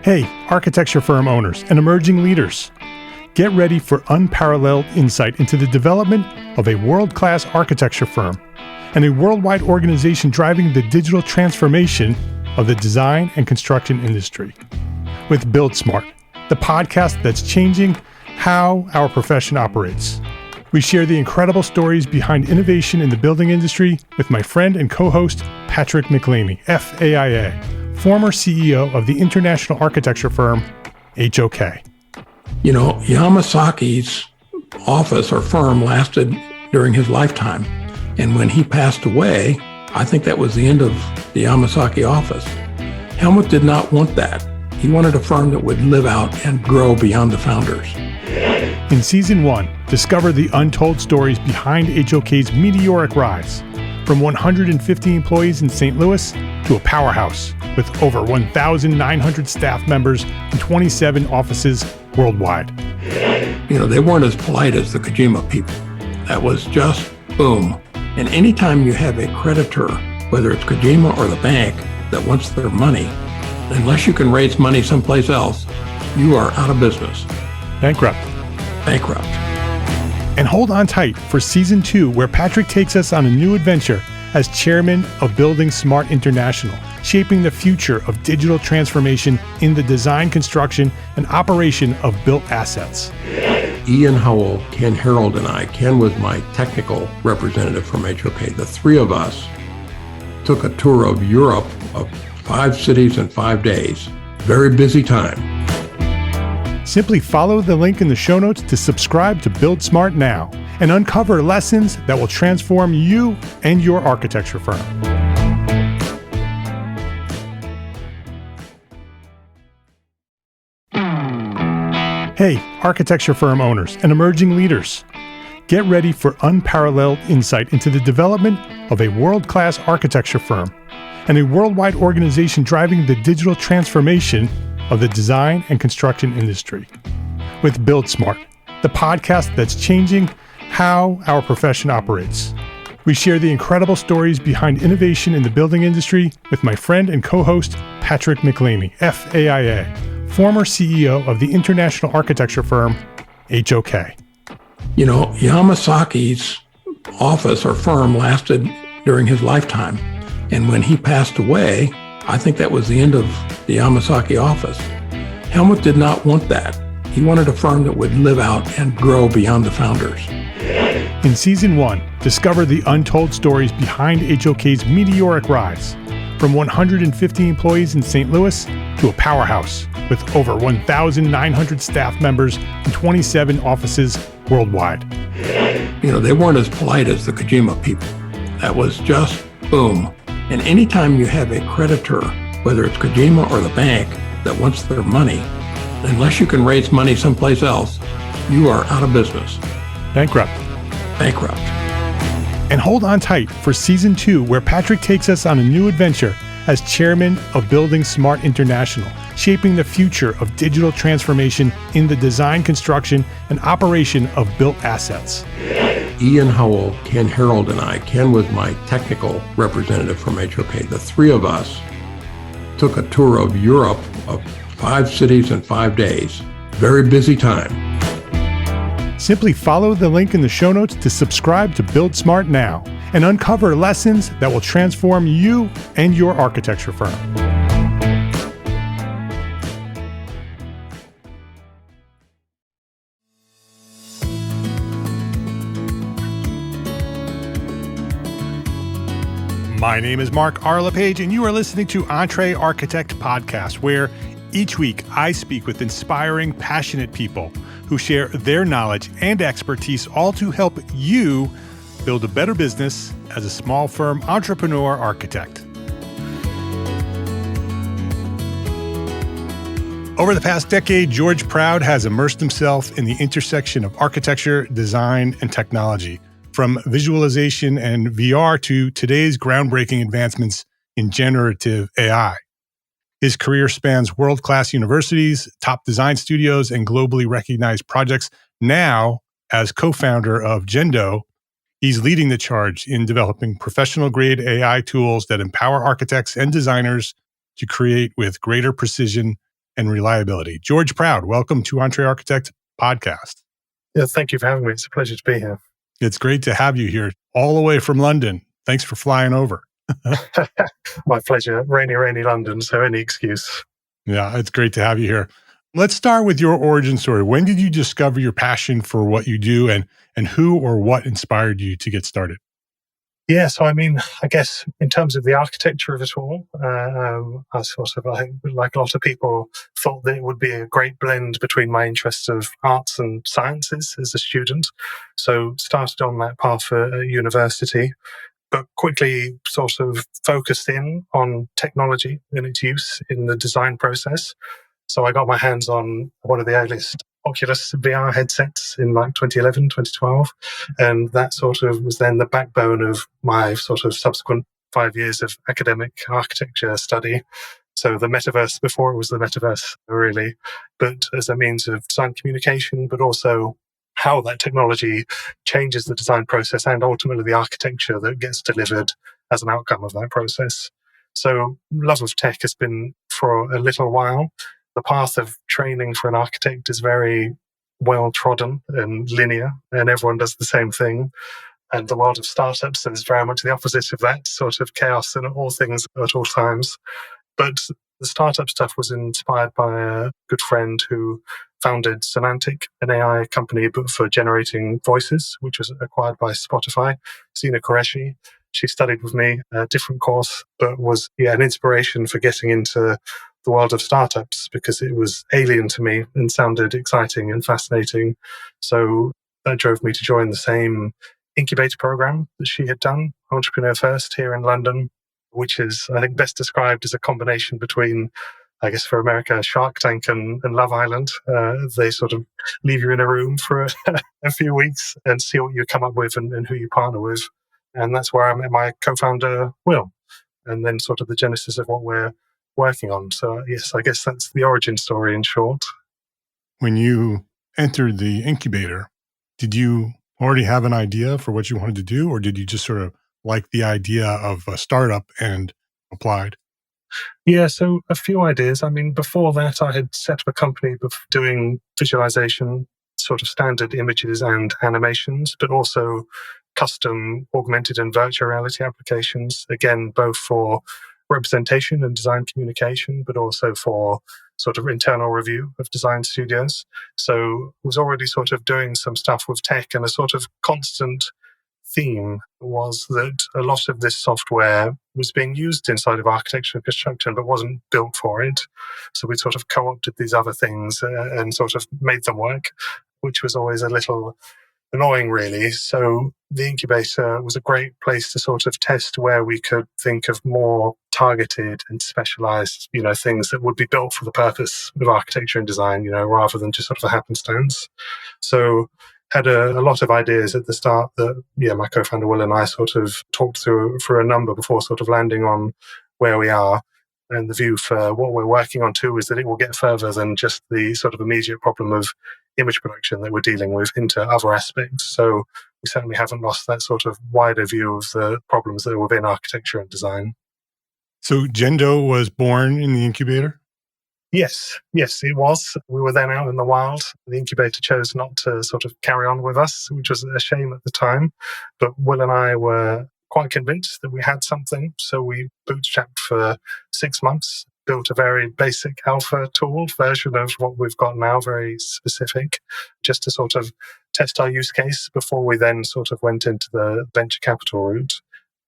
Hey, architecture firm owners and emerging leaders. Get ready for unparalleled insight into the development of a world-class architecture firm and a worldwide organization driving the digital transformation of the design and construction industry. With Build Smart, the podcast that's changing how our profession operates. We share the incredible stories behind innovation in the building industry with my friend and co-host, Patrick McLeamy, FAIA, former CEO of the international architecture firm, HOK. You know, Yamasaki's office or firm lasted during his lifetime. And when he passed away, I think that was the end of the Yamasaki office. Helmut did not want that. He wanted a firm that would live out and grow beyond the founders. In Season 1, discover the untold stories behind HOK's meteoric rise, from 150 employees in St. Louis to a powerhouse with over 1,900 staff members and 27 offices worldwide. You know, they weren't as polite as the Kojima people. That was just boom. And anytime you have a creditor, whether it's Kojima or the bank, that wants their money, unless you can raise money someplace else, you are out of business. Bankrupt. And hold on tight for Season 2, where Patrick takes us on a new adventure as chairman of Building Smart International, shaping the future of digital transformation in the design, construction, and operation of built assets. Ian Howell, Ken Harold, and I, Ken was my technical representative from HOK. The three of us took a tour of Europe of 5 cities in 5 days. Very busy time. Simply follow the link in the show notes to subscribe to Build Smart now and uncover lessons that will transform you and your architecture firm. Hey, architecture firm owners and emerging leaders. Get ready for unparalleled insight into the development of a world-class architecture firm and a worldwide organization driving the digital transformation of the design and construction industry. With Build Smart, the podcast that's changing how our profession operates. We share the incredible stories behind innovation in the building industry with my friend and co-host, Patrick McLeamy, FAIA, former CEO of the international architecture firm, HOK. You know, Yamasaki's office or firm lasted during his lifetime. And when he passed away, I think that was the end of the Yamasaki office. Helmut did not want that. He wanted a firm that would live out and grow beyond the founders. In Season 1, discover the untold stories behind HOK's meteoric rise, from 150 employees in St. Louis to a powerhouse with over 1,900 staff members and 27 offices worldwide. You know, they weren't as polite as the Kojima people. That was just boom. And anytime you have a creditor, whether it's Kojima or the bank, that wants their money, unless you can raise money someplace else, you are out of business. Bankrupt. And hold on tight for Season 2, where Patrick takes us on a new adventure as chairman of Building Smart International, shaping the future of digital transformation in the design, construction, and operation of built assets. Ian Howell, Ken Harold, and I, Ken was my technical representative from HOK. The three of us took a tour of Europe of 5 cities in 5 days. Very busy time. Simply follow the link in the show notes to subscribe to Build Smart now and uncover lessons that will transform you and your architecture firm. My name is Mark R. LePage, and you are listening to EntreArchitect podcast, where each week I speak with inspiring, passionate people who share their knowledge and expertise, all to help you build a better business as a small firm entrepreneur architect. Over the past decade, George Proud has immersed himself in the intersection of architecture, design, and technology, from visualization and VR to today's groundbreaking advancements in generative AI. His career spans world-class universities, top design studios, and globally recognized projects. Now, as co-founder of Gendo, he's leading the charge in developing professional-grade AI tools that empower architects and designers to create with greater precision and reliability. George Proud, welcome to EntreArchitect podcast. Yeah, thank you for having me. It's a pleasure to be here. It's great to have you here all the way from London. Thanks for flying over. My pleasure. Rainy London, so any excuse. Yeah, it's great to have you here. Let's start with your origin story. When did you discover your passion for what you do, and who or what inspired you to get started? Yeah, so I guess in terms of the architecture of it all, I sort of, like a lot of people, thought that it would be a great blend between my interests of arts and sciences as a student. So started on that path at university, but quickly sort of focused in on technology and its use in the design process. So I got my hands on one of the earliest Oculus VR headsets in like 2011, 2012. And that sort of was then the backbone of my sort of subsequent 5 years of academic architecture study. So the metaverse before it was the metaverse, really, but as a means of design communication, but also how that technology changes the design process and ultimately the architecture that gets delivered as an outcome of that process. So love of tech has been for a little while. The path of training for an architect is very well trodden and linear, and everyone does the same thing. And the world of startups is very much the opposite of that sort of chaos and all things at all times. But the startup stuff was inspired by a good friend who founded Semantic, an AI company but for generating voices, which was acquired by Spotify. Sina Qureshi, she studied with me a different course, but was an inspiration for getting into the world of startups because it was alien to me and sounded exciting and fascinating. So that drove me to join the same incubator program that she had done, Entrepreneur First, here in London, which is, I think, best described as a combination between, I guess, for America, Shark Tank and Love Island. They sort of leave you in a room for a few weeks and see what you come up with and who you partner with. And that's where I met my co-founder, Will, and then sort of the genesis of what we're working on. So, yes, I guess that's the origin story in short. When you entered the incubator, did you already have an idea for what you wanted to do, or did you just sort of like the idea of a startup and applied? Yeah, so a few ideas. Before that, I had set up a company doing visualization, sort of standard images and animations, but also custom augmented and virtual reality applications, again, both for representation and design communication, but also for sort of internal review of design studios. So I was already sort of doing some stuff with tech, and a sort of constant theme was that a lot of this software was being used inside of architecture and construction, but wasn't built for it. So we sort of co-opted these other things and sort of made them work, which was always a little annoying, really. So the incubator was a great place to sort of test where we could think of more targeted and specialized, things that would be built for the purpose of architecture and design, rather than just sort of a happenstance. So had a lot of ideas at the start that, my co-founder Will and I sort of talked through for a number before sort of landing on where we are. And the view for what we're working on too is that it will get further than just the sort of immediate problem of image production that we're dealing with into other aspects. So we certainly haven't lost that sort of wider view of the problems that are within architecture and design. So Gendo was born in the incubator? Yes, it was. We were then out in the wild. The incubator chose not to sort of carry on with us, which was a shame at the time. But Will and I were quite convinced that we had something. So we bootstrapped for 6 months, built a very basic alpha tool version of what we've got now, very specific, just to sort of test our use case before we then sort of went into the venture capital route.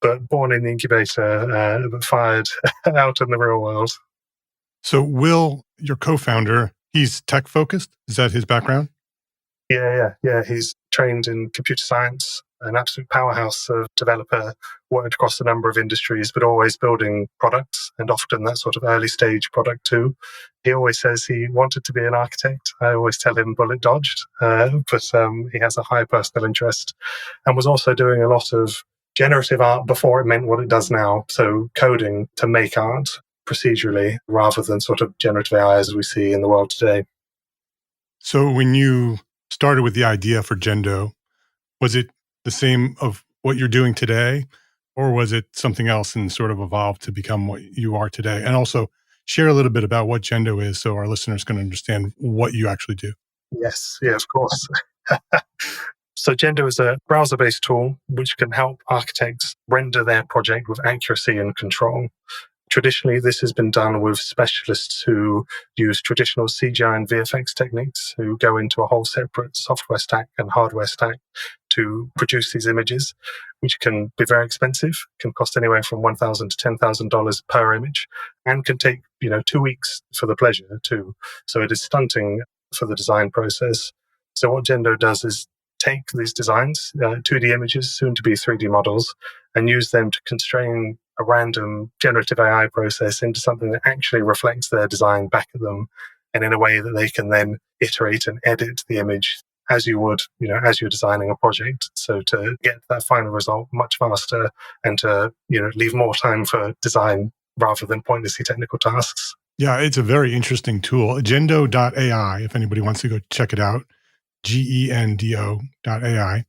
But born in the incubator, but fired out in the real world. So Will, your co-founder, he's tech focused? Is that his background? Yeah. He's trained in computer science, an absolute powerhouse of developer, worked across a number of industries, but always building products, and often that sort of early stage product too. He always says he wanted to be an architect. I always tell him bullet dodged, but he has a high personal interest, and was also doing a lot of generative art before it meant what it does now. So coding to make art procedurally rather than sort of generative AI as we see in the world today. So when you started with the idea for Gendo, was it the same of what you're doing today, or was it something else and sort of evolved to become what you are today? And also, share a little bit about what Gendo is so our listeners can understand what you actually do. Yes, yeah, of course. So Gendo is a browser-based tool which can help architects render their project with accuracy and control. Traditionally, this has been done with specialists who use traditional CGI and VFX techniques, who go into a whole separate software stack and hardware stack to produce these images, which can be very expensive, can cost anywhere from $1,000 to $10,000 per image, and can take 2 weeks for the pleasure too. So it is stunting for the design process. So what Gendo does is take these designs, 2D images, soon to be 3D models, and use them to constrain a random generative AI process into something that actually reflects their design back at them, and in a way that they can then iterate and edit the image as you would, as you're designing a project. So to get that final result much faster and to, leave more time for design rather than pointlessly technical tasks. Yeah, it's a very interesting tool. Gendo.ai, if anybody wants to go check it out, Gendo.ai.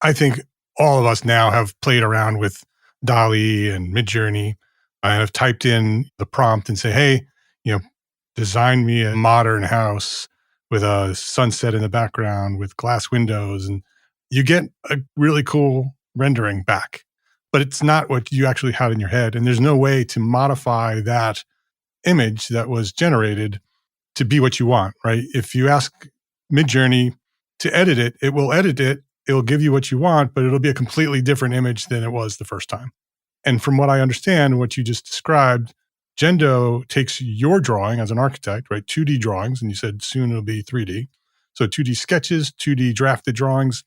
I think all of us now have played around with DALL-E and Midjourney and have typed in the prompt and say, hey, design me a modern house with a sunset in the background with glass windows. And you get a really cool rendering back, but it's not what you actually had in your head. And there's no way to modify that image that was generated to be what you want, right? If you ask Midjourney to edit it, it will edit it. It'll give you what you want, but it'll be a completely different image than it was the first time. And from what I understand, what you just described, Gendo takes your drawing as an architect, right? 2D drawings, and you said soon it'll be 3D. So 2D sketches, 2D drafted drawings,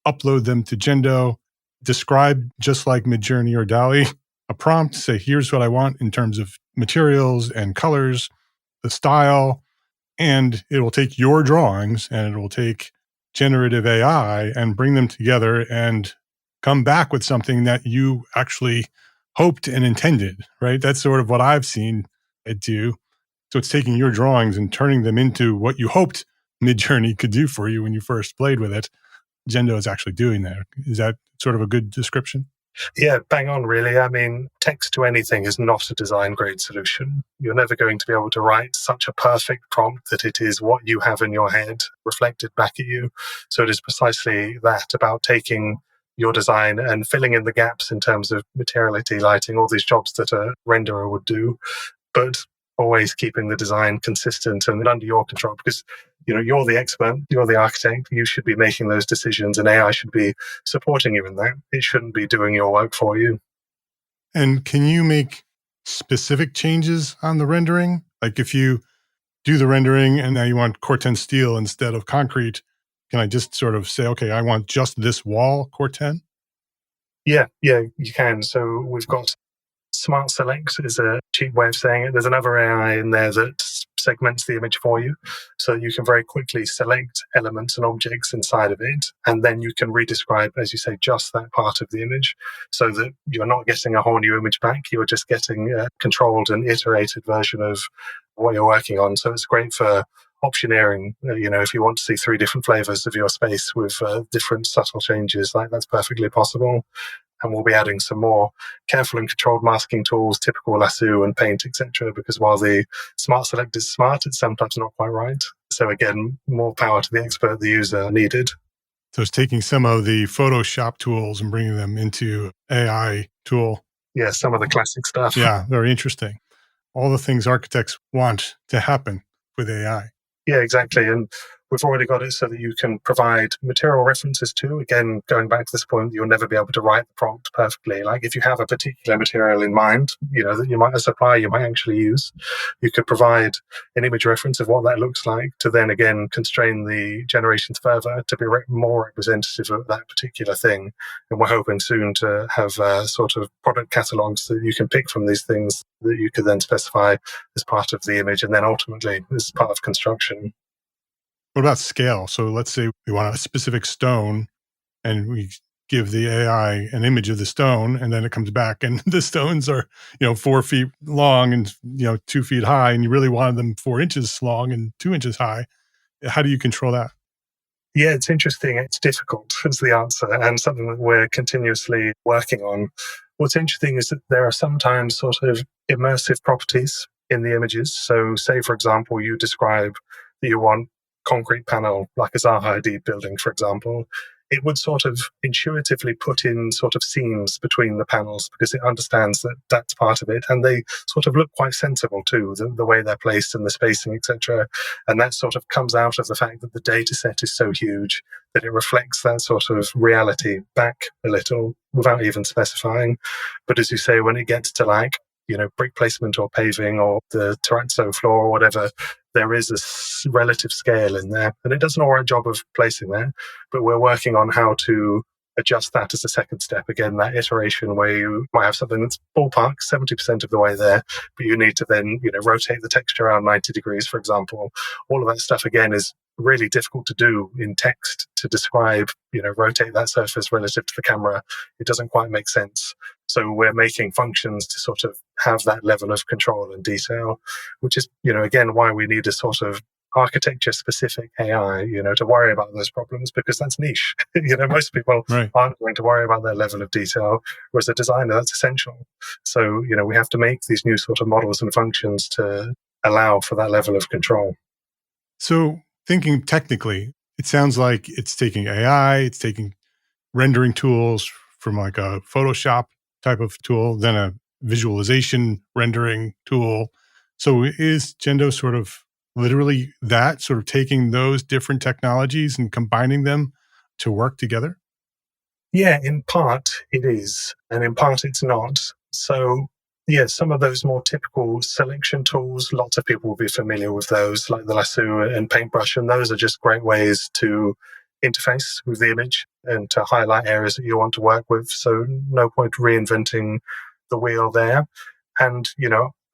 upload them to Gendo, describe just like Midjourney or DALL-E, a prompt, say, here's what I want in terms of materials and colors, the style, and it will take your drawings and it will take generative AI and bring them together and come back with something that you actually hoped and intended, right? That's sort of what I've seen it do. So it's taking your drawings and turning them into what you hoped Midjourney could do for you when you first played with it. Gendo is actually doing that. Is that sort of a good description? Yeah, bang on, really. I mean, text to anything is not a design grade solution. You're never going to be able to write such a perfect prompt that it is what you have in your head reflected back at you. So it is precisely that, about taking your design and filling in the gaps in terms of materiality, lighting, all these jobs that a renderer would do, but always keeping the design consistent and under your control, because you're the expert, you're the architect, you should be making those decisions, and AI should be supporting you in that. It shouldn't be doing your work for you. And can you make specific changes on the rendering? Like if you do the rendering and now you want Corten steel instead of concrete, can I just sort of say, okay, I want just this wall Corten? Yeah, you can. So we've got Smart Select is a cheap way of saying it. There's another AI in there that segments the image for you, so you can very quickly select elements and objects inside of it, and then you can redescribe, as you say, just that part of the image, so that you're not getting a whole new image back. You're just getting a controlled and iterated version of what you're working on. So it's great for optioneering. If you want to see 3 different flavors of your space with different subtle changes, like that's perfectly possible. And we'll be adding some more careful and controlled masking tools, typical lasso and paint, etc. Because while the Smart Select is smart, it's sometimes not quite right. So again, more power to the expert, the user needed. So it's taking some of the Photoshop tools and bringing them into AI tool. Yeah, some of the classic stuff. Yeah, very interesting. All the things architects want to happen with AI. Yeah, exactly. And we've already got it so that you can provide material references too. Again, going back to this point, you'll never be able to write the prompt perfectly. Like if you have a particular material in mind, that you might, a supplier you might actually use, you could provide an image reference of what that looks like to then again constrain the generations further to be more representative of that particular thing. And we're hoping soon to have sort of product catalogs that you can pick from these things that you could then specify as part of the image and then ultimately as part of construction. What about scale? So let's say we want a specific stone and we give the AI an image of the stone and then it comes back and the stones are, 4 feet long and, 2 feet high, and you really wanted them 4 inches long and 2 inches high. How do you control that? Yeah, it's interesting. It's difficult is the answer, and something that we're continuously working on. What's interesting is that there are sometimes sort of immersive properties in the images. So say, for example, you describe that you want concrete panel, like a Zaha Hadid building, for example. It would sort of intuitively put in sort of seams between the panels because it understands that that's part of it. And they sort of look quite sensible too, the way they're placed and the spacing, etc. And that sort of comes out of the fact that the data set is so huge that it reflects that sort of reality back a little without even specifying. But as you say, when it gets to like, brick placement or paving or the terrazzo floor or whatever, there is a relative scale in there. And it does an all right job of placing there, but we're working on how to adjust that as a second step. Again, that iteration where you might have something that's ballpark 70% of the way there, but you need to then, rotate the texture around 90 degrees, for example. All of that stuff, again, is really difficult to do in text to describe, rotate that surface relative to the camera. It doesn't quite make sense. So we're making functions to sort of have that level of control and detail, which is, again, why we need a sort of architecture-specific AI, to worry about those problems, because that's niche. Most people aren't going to worry about their level of detail, whereas a designer, that's essential. So, we have to make these new sort of models and functions to allow for that level of control. So thinking technically, it sounds like it's taking AI, it's taking rendering tools from like a Photoshop type of tool, then a visualization rendering tool. So is Gendo sort of literally that, sort of taking those different technologies and combining them to work together? Yeah, in part it is, and in part it's not. So yeah, some of those more typical selection tools, lots of people will be familiar with those, like the lasso and paintbrush, and those are just great ways to interface with the image and to highlight areas that you want to work with. So no point reinventing the wheel there. And,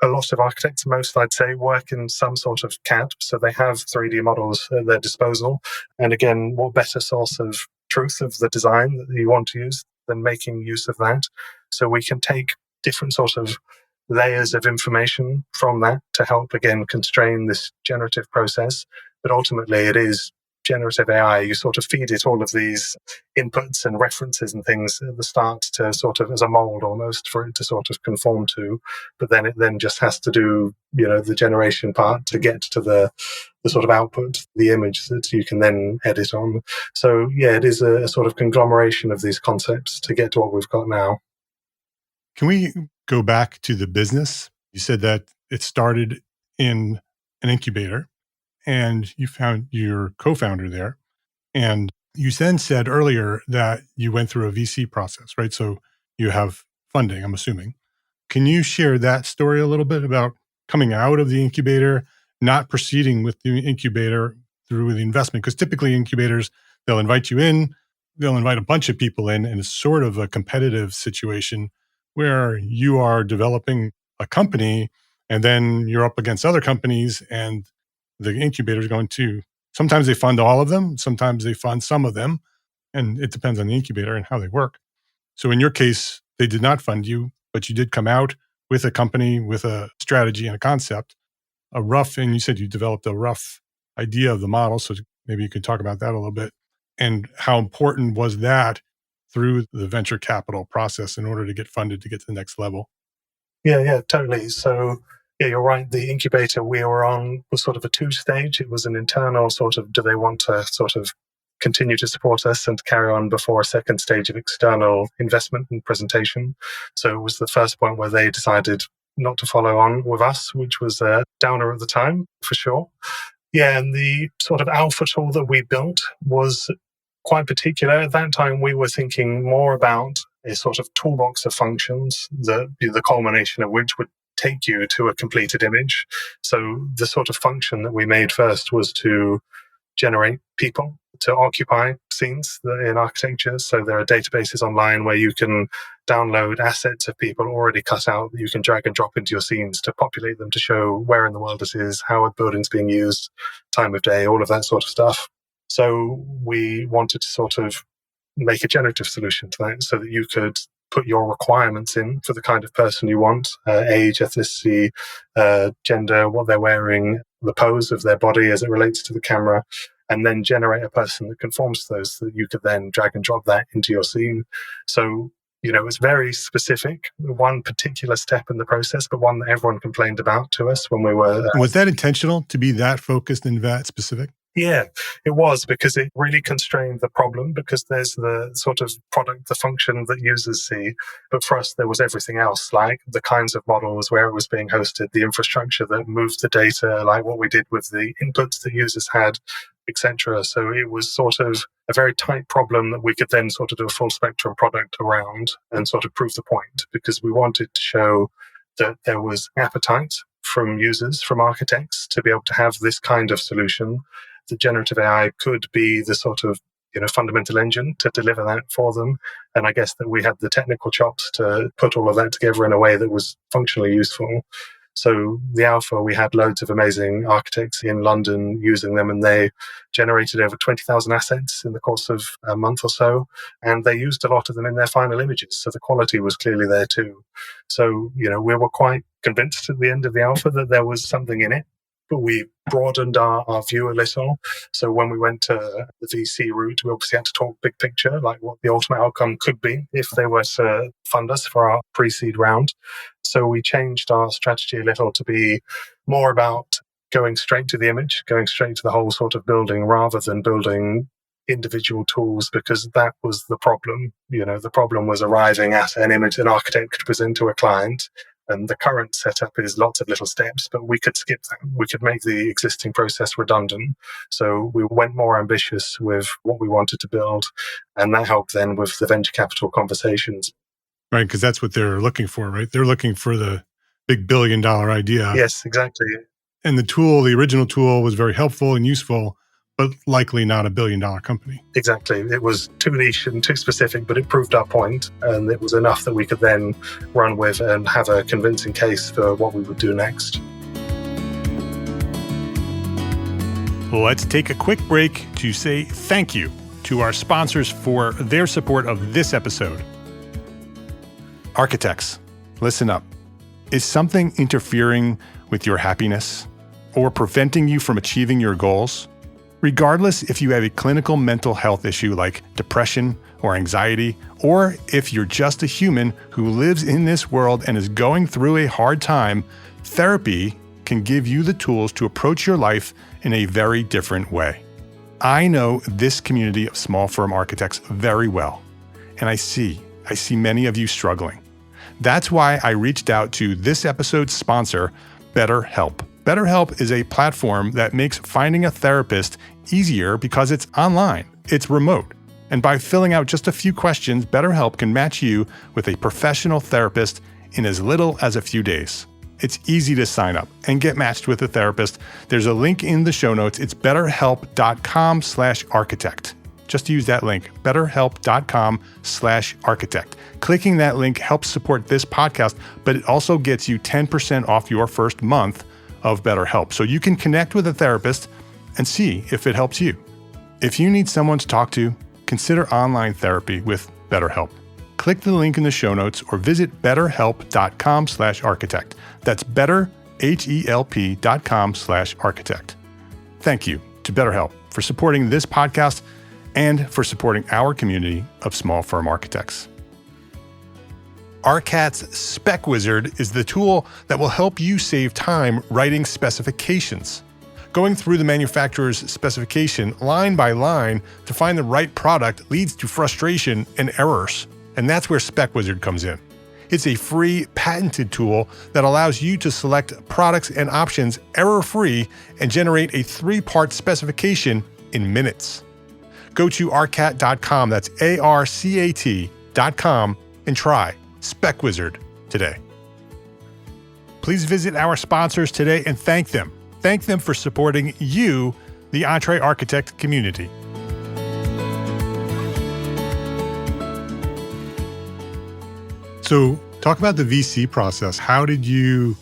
a lot of architects, most I'd say, work in some sort of CAD. So they have 3D models at their disposal. And again, what better source of truth of the design that you want to use than making use of that? So we can take different sort of layers of information from that to help, again, constrain this generative process. But ultimately, it is generative AI. You sort of feed it all of these inputs and references and things at the start to sort of as a mold almost for it to sort of conform to. But then it then just has to do, the generation part to get to the sort of output, the image that you can then edit on. So yeah, it is a sort of conglomeration of these concepts to get to what we've got now. Can we go back to the business? You said that it started in an incubator and you found your co-founder there. And you then said earlier that you went through a VC process, right? So you have funding, I'm assuming. Can you share that story a little bit about coming out of the incubator, not proceeding with the incubator through the investment? Because typically incubators, they'll invite you in, they'll invite a bunch of people in, and it's sort of a competitive situation where you are developing a company and then you're up against other companies and the incubator is going to, sometimes they fund all of them, sometimes they fund some of them, and it depends on the incubator and how they work. So in your case, they did not fund you, but you did come out with a company, with a strategy and a concept, and you said you developed a rough idea of the model. So maybe you could talk about that a little bit. And how important was that through the venture capital process in order to get funded to get to the next level? Yeah, totally. So yeah, you're right. The incubator we were on was sort of a 2-stage. It was an internal sort of, do they want to sort of continue to support us and carry on before a second stage of external investment and presentation. So it was the first point where they decided not to follow on with us, which was a downer at the time, for sure. Yeah, and the sort of alpha tool that we built was quite particular. At that time, we were thinking more about a sort of toolbox of functions, the culmination of which would take you to a completed image. So the sort of function that we made first was to generate people to occupy scenes in architecture. So there are databases online where you can download assets of people already cut out that you can drag and drop into your scenes to populate them to show where in the world it is, how a building's being used, time of day, all of that sort of stuff. So we wanted to sort of make a generative solution to that so that you could put your requirements in for the kind of person you want, age, ethnicity, gender, what they're wearing, the pose of their body as it relates to the camera, and then generate a person that conforms to those so that you could then drag and drop that into your scene. So it was very specific, one particular step in the process, but one that everyone complained about to us when we were. Was that intentional to be that focused and that specific? Yeah, it was, because it really constrained the problem, because there's the sort of product, the function that users see. But for us, there was everything else, like the kinds of models, where it was being hosted, the infrastructure that moved the data, like what we did with the inputs that users had, etc. So it was sort of a very tight problem that we could then sort of do a full spectrum product around and sort of prove the point, because we wanted to show that there was appetite from users, from architects, to be able to have this kind of solution. The generative AI could be the sort of fundamental engine to deliver that for them. And I guess that we had the technical chops to put all of that together in a way that was functionally useful. So the alpha, we had loads of amazing architects in London using them, and they generated over 20,000 assets in the course of a month or so. And they used a lot of them in their final images. So the quality was clearly there too. So, we were quite convinced at the end of the alpha that there was something in it. But we broadened our view a little. So when we went to the VC route, we obviously had to talk big picture, like what the ultimate outcome could be if they were to fund us for our pre-seed round. So we changed our strategy a little to be more about going straight to the image, going straight to the whole sort of building, rather than building individual tools, because that was the problem. The problem was arriving at an image an architect could present to a client. And the current setup is lots of little steps, but we could skip that. We could make the existing process redundant. So we went more ambitious with what we wanted to build. And that helped then with the venture capital conversations. Right, because that's what they're looking for, right? They're looking for the big $1 billion idea. Yes, exactly. And the original tool was very helpful and useful, but likely not a $1 billion company. Exactly. It was too niche and too specific, but it proved our point, and it was enough that we could then run with and have a convincing case for what we would do next. Let's take a quick break to say thank you to our sponsors for their support of this episode. Architects, listen up. Is something interfering with your happiness or preventing you from achieving your goals? Regardless if you have a clinical mental health issue like depression or anxiety, or if you're just a human who lives in this world and is going through a hard time, therapy can give you the tools to approach your life in a very different way. I know this community of small firm architects very well, and I see many of you struggling. That's why I reached out to this episode's sponsor, BetterHelp. BetterHelp is a platform that makes finding a therapist easier because it's online, it's remote. And by filling out just a few questions, BetterHelp can match you with a professional therapist in as little as a few days. It's easy to sign up and get matched with a therapist. There's a link in the show notes. It's betterhelp.com/architect. Just use that link, betterhelp.com/architect. Clicking that link helps support this podcast, but it also gets you 10% off your first month of BetterHelp. So you can connect with a therapist and see if it helps you. If you need someone to talk to, consider online therapy with BetterHelp. Click the link in the show notes or visit betterhelp.com/architect. That's betterhelp.com/architect. Thank you to BetterHelp for supporting this podcast and for supporting our community of small firm architects. ARCAT's Spec Wizard is the tool that will help you save time writing specifications. Going through the manufacturer's specification line by line to find the right product leads to frustration and errors. And that's where Spec Wizard comes in. It's a free, patented tool that allows you to select products and options error-free and generate a 3-part specification in minutes. Go to arcat.com, that's ARCAT.com, and try Spec Wizard today. Please visit our sponsors today and thank them. Thank them for supporting you, the EntreArchitect community. So talk about the VC process. How did you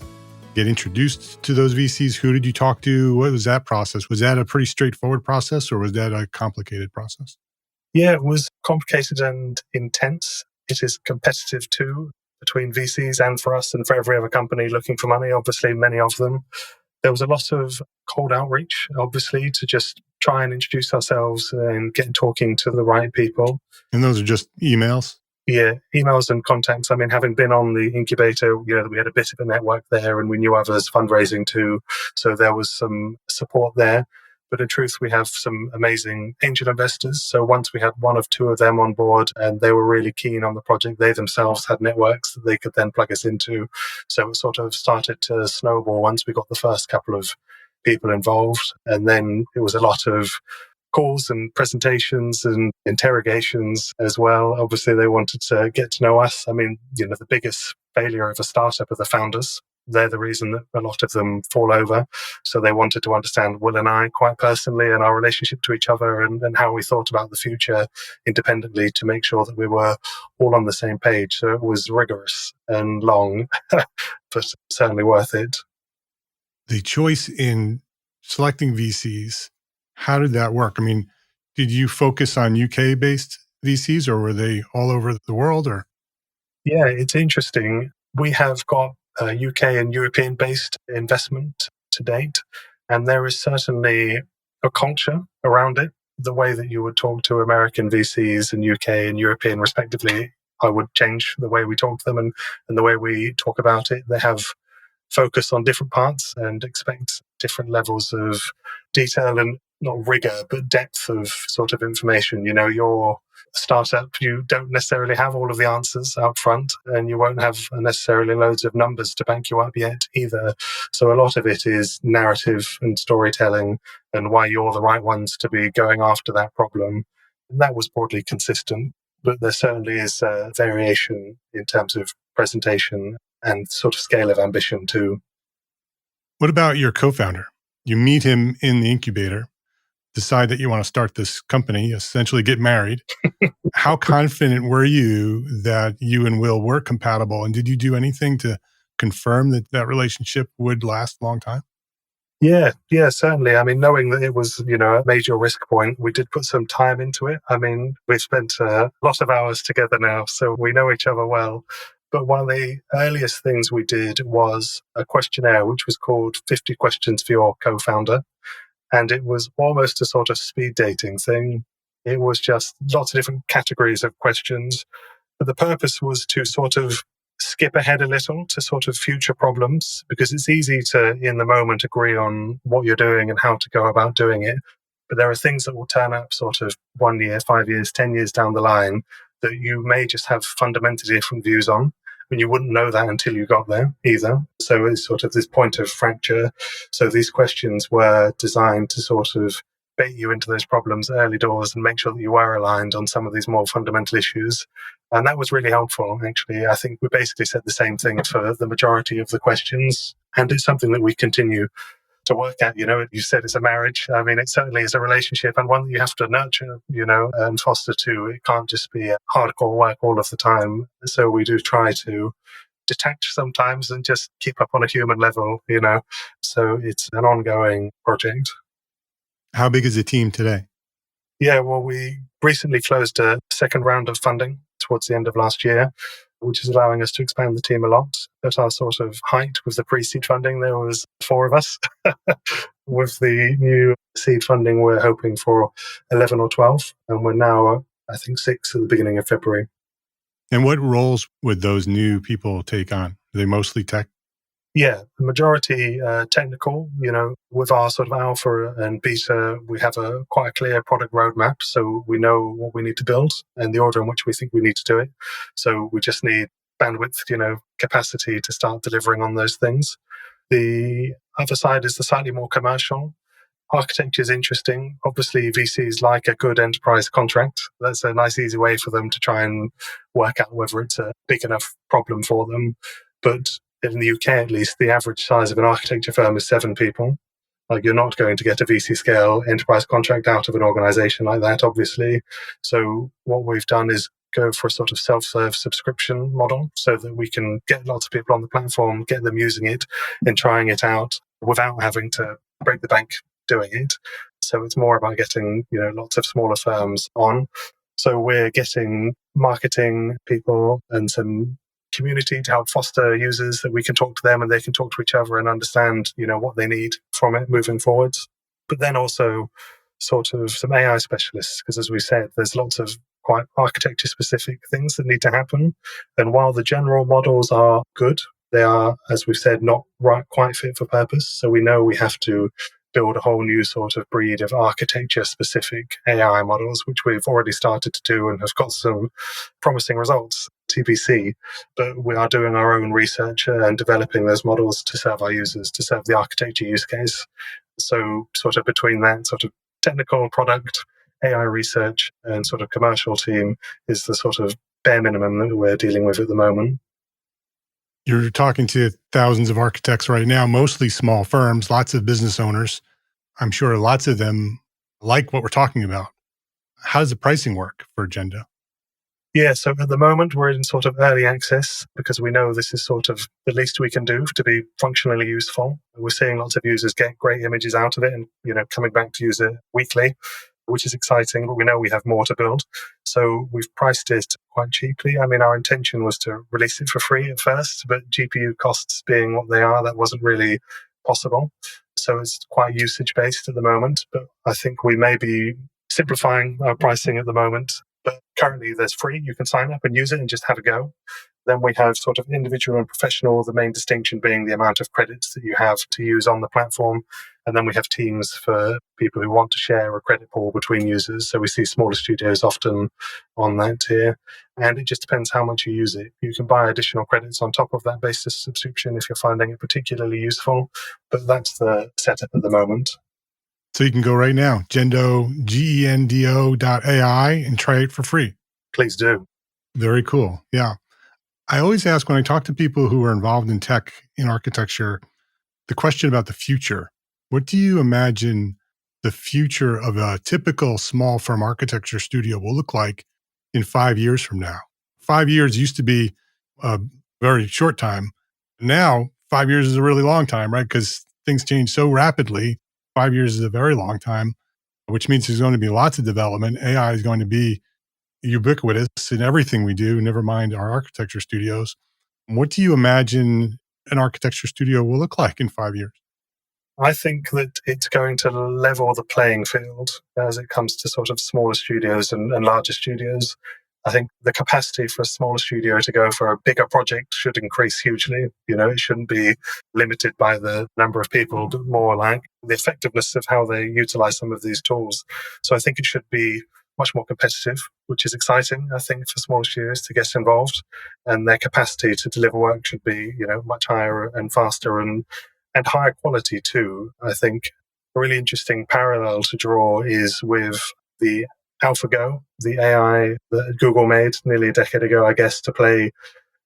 get introduced to those VCs? Who did you talk to? What was that process? Was that a pretty straightforward process or was that a complicated process? Yeah, it was complicated and intense. It is competitive too, between VCs and for us and for every other company looking for money, obviously, many of them. There was a lot of cold outreach, obviously, to just try and introduce ourselves and get talking to the right people. And those are just emails? Yeah, emails and contacts. I mean, having been on the incubator, we had a bit of a network there and we knew others fundraising too. So there was some support there. But in truth, we have some amazing angel investors. So once we had one of two of them on board and they were really keen on the project, they themselves had networks that they could then plug us into. So it sort of started to snowball once we got the first couple of people involved. And then it was a lot of calls and presentations and interrogations as well. Obviously, they wanted to get to know us. I mean, the biggest failure of a startup are the founders. They're the reason that a lot of them fall over. So they wanted to understand Will and I quite personally and our relationship to each other and how we thought about the future independently to make sure that we were all on the same page. So it was rigorous and long, but certainly worth it. The choice in selecting VCs, how did that work? I mean, did you focus on UK-based VCs or were they all over the world? Or Yeah, it's interesting. We have got UK and European-based investment to date, and there is certainly a culture around it. The way that you would talk to American VCs and UK and European respectively, I would change the way we talk to them and the way we talk about it. They have focus on different parts and expect different levels of detail and not rigor, but depth of sort of information. Your startup, you don't necessarily have all of the answers out front and you won't have necessarily loads of numbers to back you up yet either. So a lot of it is narrative and storytelling and why you're the right ones to be going after that problem. And that was broadly consistent, but there certainly is a variation in terms of presentation and sort of scale of ambition too. what about your co-founder? You meet him in the incubator, decide that you want to start this company, essentially get married. How confident were you that you and Will were compatible? And did you do anything to confirm that that relationship would last a long time? Yeah, certainly. I mean, knowing that it was, a major risk point, we did put some time into it. I mean, we've spent a lot of hours together now, so we know each other well. But one of the earliest things we did was a questionnaire, which was called 50 Questions for Your Co-Founder. And it was almost a sort of speed dating thing. It was just lots of different categories of questions. But the purpose was to sort of skip ahead a little to sort of future problems, because it's easy to, in the moment, agree on what you're doing and how to go about doing it. But there are things that will turn up sort of 1 year, 5 years, 10 years down the line that you may just have fundamentally different views on. And you wouldn't know that until you got there either. So it's sort of this point of fracture. So these questions were designed to sort of bait you into those problems early doors and make sure that you were aligned on some of these more fundamental issues. And that was really helpful, actually. I think we basically said the same thing for the majority of the questions. And it's something that we continue to work at. You said it's a marriage. I mean, it certainly is a relationship and one that you have to nurture, and foster too. It can't just be a hardcore work all of the time. So we do try to detach sometimes and just keep up on a human level, So it's an ongoing project. How big is the team today? Yeah, well, we recently closed a second round of funding towards the end of last year, which is allowing us to expand the team a lot. At our sort of height with the pre-seed funding, there was 4 of us. With the new seed funding, we're hoping for 11 or 12, and we're now, I think, 6 at the beginning of February. And what roles would those new people take on? Are they mostly tech? Yeah, the majority technical. With our sort of alpha and beta, we have quite a clear product roadmap. So we know what we need to build and the order in which we think we need to do it. So we just need bandwidth, capacity to start delivering on those things. The other side is the slightly more commercial. Architecture is interesting. Obviously, VCs like a good enterprise contract. That's a nice, easy way for them to try and work out whether it's a big enough problem for them. But in the UK, at least, the average size of an architecture firm is 7 people. Like, you're not going to get a VC scale enterprise contract out of an organization like that, obviously. So what we've done is go for a sort of self-serve subscription model so that we can get lots of people on the platform, get them using it and trying it out without having to break the bank doing it. So it's more about getting, lots of smaller firms on. So we're getting marketing people and some community to help foster users that we can talk to them and they can talk to each other and understand, what they need from it moving forwards. But then also sort of some AI specialists, because as we said, there's lots of quite architecture specific things that need to happen. And while the general models are good, they are, as we've said, not quite fit for purpose. So we know we have to build a whole new sort of breed of architecture specific AI models, which we've already started to do and have got some promising results, TBC. But we are doing our own research and developing those models to serve our users, to serve the architecture use case. So sort of between that sort of technical product, AI research, and sort of commercial team is the sort of bare minimum that we're dealing with at the moment. You're talking to thousands of architects right now, mostly small firms, lots of business owners. I'm sure lots of them like what we're talking about. How does the pricing work for Gendo? Yeah, so at the moment we're in sort of early access because we know this is sort of the least we can do to be functionally useful. We're seeing lots of users get great images out of it and, coming back to use it weekly, which is exciting, but we know we have more to build. So we've priced it quite cheaply. I mean, our intention was to release it for free at first, but GPU costs being what they are, that wasn't really possible. So it's quite usage based at the moment, but I think we may be simplifying our pricing at the moment. But currently there's free, you can sign up and use it and just have a go. Then we have sort of individual and professional, the main distinction being the amount of credits that you have to use on the platform. And then we have teams for people who want to share a credit pool between users. So we see smaller studios often on that tier. And it just depends how much you use it. You can buy additional credits on top of that basic subscription if you're finding it particularly useful. But that's the setup at the moment. So you can go right now, Gendo, Gendo.ai, and try it for free. Please do. Very cool. Yeah. I always ask when I talk to people who are involved in tech, in architecture, the question about the future. What do you imagine the future of a typical small firm architecture studio will look like in 5 years from now? 5 years used to be a very short time. Now, 5 years is a really long time, right? Because things change so rapidly. 5 years is a very long time, which means there's going to be lots of development. AI is going to be ubiquitous in everything we do, never mind our architecture studios. What do you imagine an architecture studio will look like in 5 years? I think that it's going to level the playing field as it comes to sort of smaller studios and larger studios. I think the capacity for a smaller studio to go for a bigger project should increase hugely. It shouldn't be limited by the number of people, but more like the effectiveness of how they utilize some of these tools. So I think it should be much more competitive, which is exciting, I think, for small studios to get involved. And their capacity to deliver work should be, much higher and faster and higher quality too. I think a really interesting parallel to draw is with the AlphaGo, the AI that Google made nearly a decade ago, I guess, to play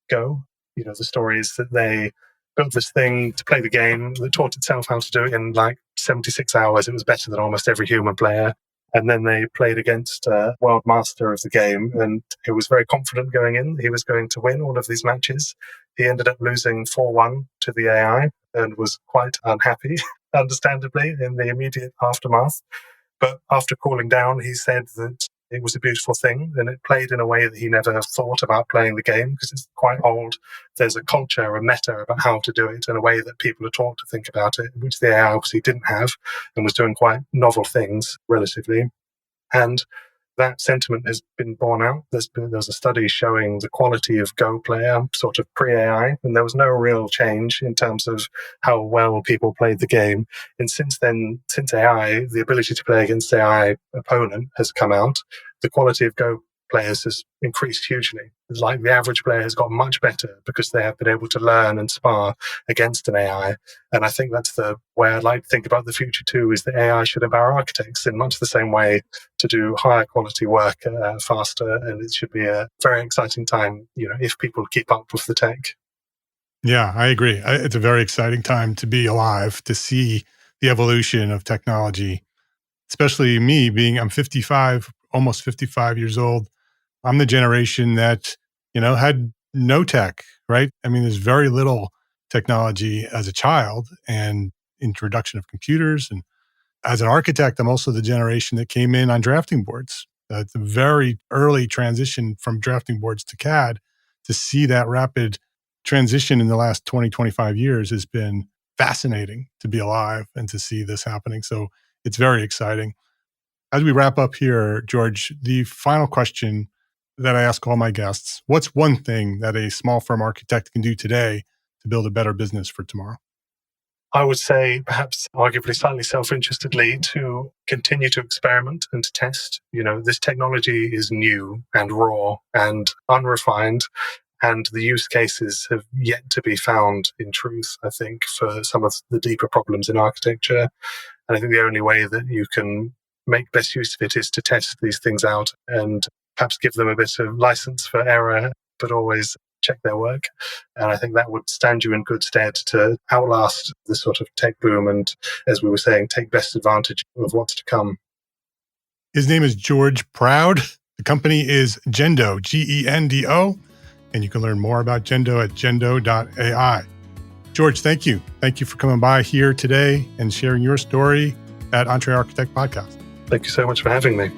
Go. The story is that they built this thing to play the game that taught itself how to do it in like 76 hours. It was better than almost every human player. And then they played against a world master of the game, and he was very confident going in. He was going to win all of these matches. He ended up losing 4-1 to the AI and was quite unhappy, understandably, in the immediate aftermath. But after cooling down, he said that it was a beautiful thing and it played in a way that he never thought about playing the game because it's quite old. There's a culture, a meta about how to do it in a way that people are taught to think about it, which the AI obviously didn't have and was doing quite novel things relatively. And that sentiment has been borne out. There's a study showing the quality of Go player sort of pre-AI, and there was no real change in terms of how well people played the game. And since then, since AI, the ability to play against AI opponent has come out, the quality of Go players has increased hugely. It's like the average player has got much better because they have been able to learn and spar against an AI. And I think that's the way I'd like to think about the future too, is that AI should empower architects in much the same way to do higher quality work faster. And it should be a very exciting time, if people keep up with the tech. Yeah, I agree. It's a very exciting time to be alive, to see the evolution of technology, especially me I'm 55, almost 55 years old. I'm the generation that, had no tech, right? I mean, there's very little technology as a child and introduction of computers. And as an architect, I'm also the generation that came in on drafting boards. It's a very early transition from drafting boards to CAD. To see that rapid transition in the last 20, 25 years has been fascinating to be alive and to see this happening. So it's very exciting. As we wrap up here, George, the final question that I ask all my guests. What's one thing that a small firm architect can do today to build a better business for tomorrow? I would say, perhaps arguably slightly self-interestedly, to continue to experiment and to test. This technology is new and raw and unrefined, and the use cases have yet to be found in truth, I think, for some of the deeper problems in architecture. And I think the only way that you can make best use of it is to test these things out and perhaps give them a bit of license for error, but always check their work. And I think that would stand you in good stead to outlast the sort of tech boom and, as we were saying, take best advantage of what's to come. His name is George Proud. The company is Gendo, Gendo, and you can learn more about Gendo at gendo.ai. George, thank you. Thank you for coming by here today and sharing your story at EntreArchitect Podcast. Thank you so much for having me.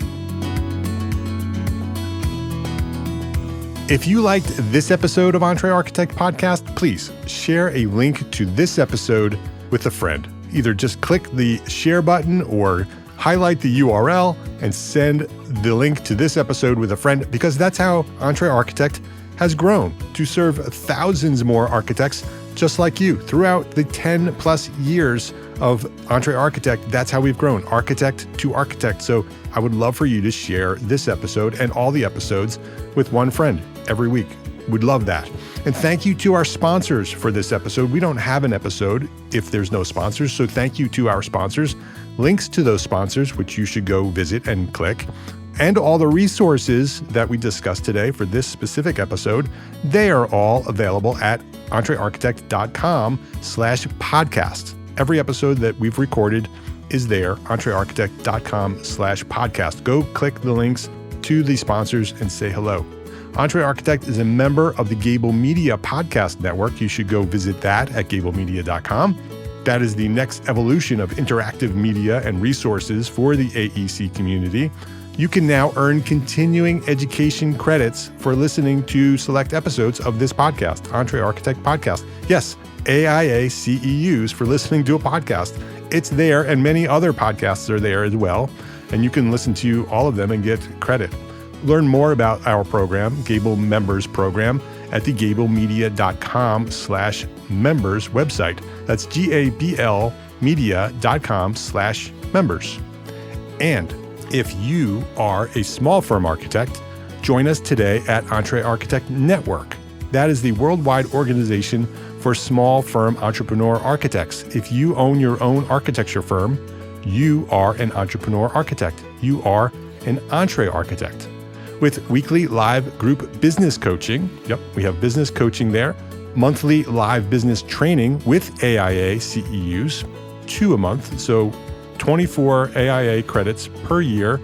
If you liked this episode of EntreArchitect Podcast, please share a link to this episode with a friend. Either just click the share button or highlight the URL and send the link to this episode with a friend, because that's how EntreArchitect has grown to serve thousands more architects just like you throughout the 10 plus years of EntreArchitect. That's how we've grown, architect to architect. So I would love for you to share this episode and all the episodes with one friend every week. We'd love that. And thank you to our sponsors for this episode. We don't have an episode if there's no sponsors. So thank you to our sponsors. Links to those sponsors, which you should go visit and click, and all the resources that we discussed today for this specific episode, they are all available at entrearchitect.com/podcast. Every episode that we've recorded is there, entrearchitect.com/podcast. Go click the links to the sponsors and say hello. EntreArchitect is a member of the Gable Media Podcast Network. You should go visit that at gablemedia.com. That is the next evolution of interactive media and resources for the AEC community. You can now earn continuing education credits for listening to select episodes of this podcast, EntreArchitect Podcast. Yes, AIA CEUs for listening to a podcast. It's there, and many other podcasts are there as well, and you can listen to all of them and get credit. Learn more about our program, Gable Members Program, at the gablemedia.com/members website. That's GABL media.com/members. And if you are a small firm architect, join us today at EntreArchitect Network. That is the worldwide organization for small firm entrepreneur architects. If you own your own architecture firm, you are an entrepreneur architect. You are an EntreArchitect. With weekly live group business coaching, we have business coaching there, monthly live business training with AIA CEUs, 2 a month, so 24 AIA credits per year,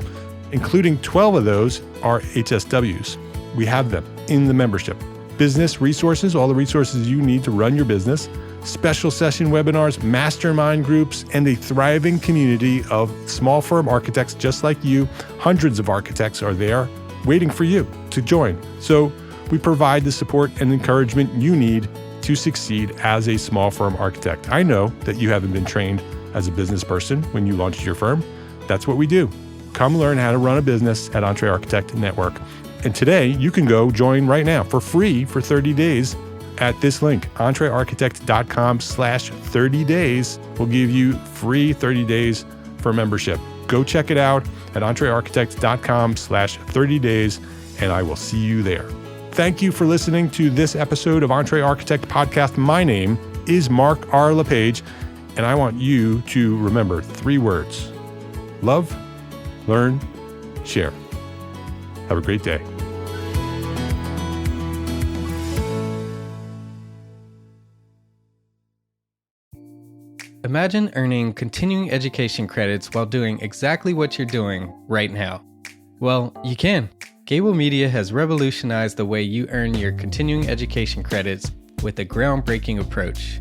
including 12 of those are HSWs. We have them in the membership. Business resources, all the resources you need to run your business, special session webinars, mastermind groups, and a thriving community of small firm architects just like you. Hundreds of architects are there waiting for you to join. So we provide the support and encouragement you need to succeed as a small firm architect. I know that you haven't been trained as a business person when you launched your firm. That's what we do. Come learn how to run a business at EntreArchitect Network. And today you can go join right now for free for 30 days at this link, entrearchitect.com/30 days will give you free 30 days for membership. Go check it out at entrearchitect.com/30 days, and I will see you there. Thank you for listening to this episode of EntreArchitect Podcast. My name is Mark R. LePage, and I want you to remember 3 words: love, learn, share. Have a great day. Imagine earning continuing education credits while doing exactly what you're doing right now. Well, you can. Gable Media has revolutionized the way you earn your continuing education credits with a groundbreaking approach.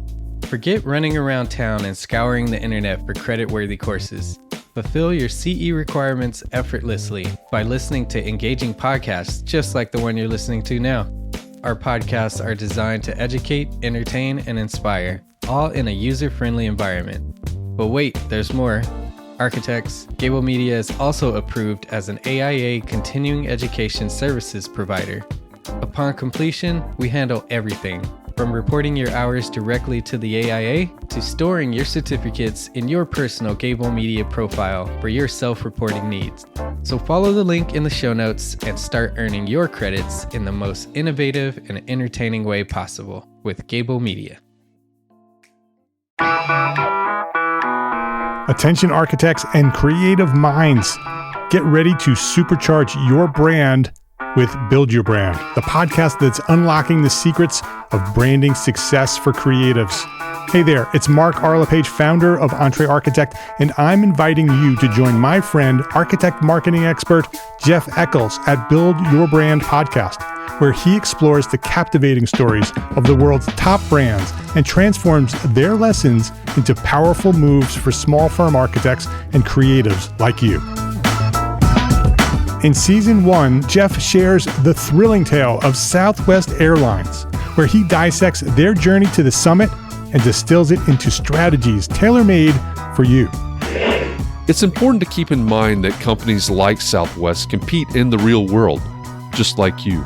Forget running around town and scouring the internet for credit-worthy courses. Fulfill your CE requirements effortlessly by listening to engaging podcasts just like the one you're listening to now. Our podcasts are designed to educate, entertain, and inspire, all in a user-friendly environment. But wait, there's more. architects, Gable Media is also approved as an AIA continuing education services provider. Upon completion, we handle everything, from reporting your hours directly to the AIA to storing your certificates in your personal Gable Media profile for your self-reporting needs. So follow the link in the show notes and start earning your credits in the most innovative and entertaining way possible with Gable Media. Attention architects and creative minds, get ready to supercharge your brand with Build Your Brand, the podcast that's unlocking the secrets of branding success for creatives. Hey there, it's Mark Arlepage, founder of EntreArchitect, and I'm inviting you to join my friend, architect marketing expert Jeff Eccles at Build Your Brand podcast, where he explores the captivating stories of the world's top brands and transforms their lessons into powerful moves for small firm architects and creatives like you. In Season 1, Jeff shares the thrilling tale of Southwest Airlines, where he dissects their journey to the summit and distills it into strategies tailor-made for you. It's important to keep in mind that companies like Southwest compete in the real world, just like you,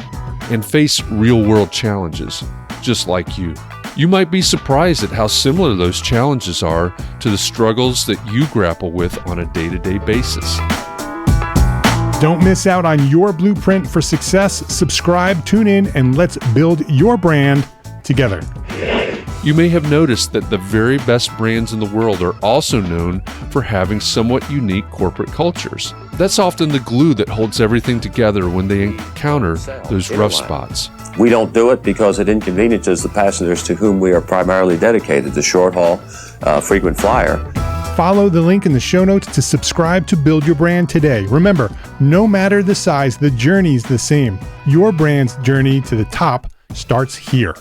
and face real-world challenges, just like you. You might be surprised at how similar those challenges are to the struggles that you grapple with on a day-to-day basis. Don't miss out on your blueprint for success. Subscribe, tune in, and let's build your brand together. You may have noticed that the very best brands in the world are also known for having somewhat unique corporate cultures. That's often the glue that holds everything together when they encounter those rough spots. We don't do it because it inconveniences the passengers to whom we are primarily dedicated, the short haul, frequent flyer. Follow the link in the show notes to subscribe to Build Your Brand today. Remember, no matter the size, the journey's the same. Your brand's journey to the top starts here.